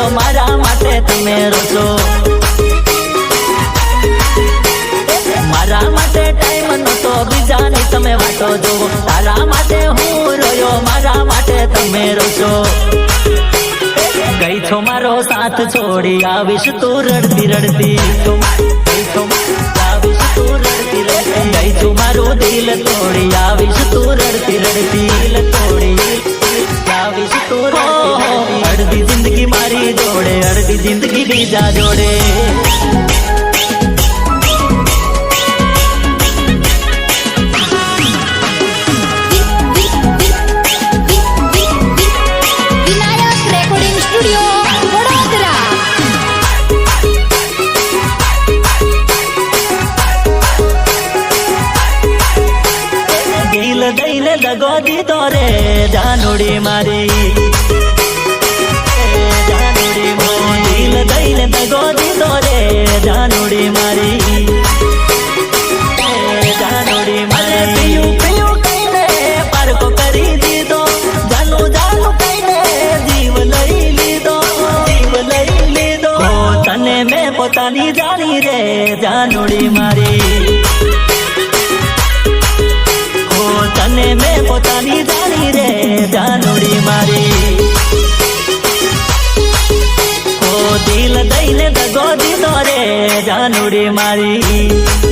રોયો મારા માટે તમે રોશો મારા માટે ટાઈમ નતો બીજા નહીં તમે વાટો જોવો તારા માટે હું રોયો મારા માટે તમે રોશો ગઈ છો મારો સાથ છોડી આવીશ તું રડતી રડતી ગઈ છો મારું દિલ તોડી આવીશ તું રડતી રડતી તોડી આવીશ તું અડધી જિંદગી મારી જોડે અડધી જિંદગી બીજા જોડે દઈને દગો દીધો રે જાનુડી મારી જાનુડી મારી દિલ દઈને દગો દીધો રે જાનુડી મારી જાનુડી મારી પિયું પિયું કહીને પારકો કરી દીધો જાનું જાનું કહીને જીવ લઈ લીધો તને મેં પોતાની જાણી રે જાનુડી મારી તને મેં પોતાની જાણી રે જાનુડી મારી ઓ દિલ દઈને દગો દીધો રે જાનુડી મારી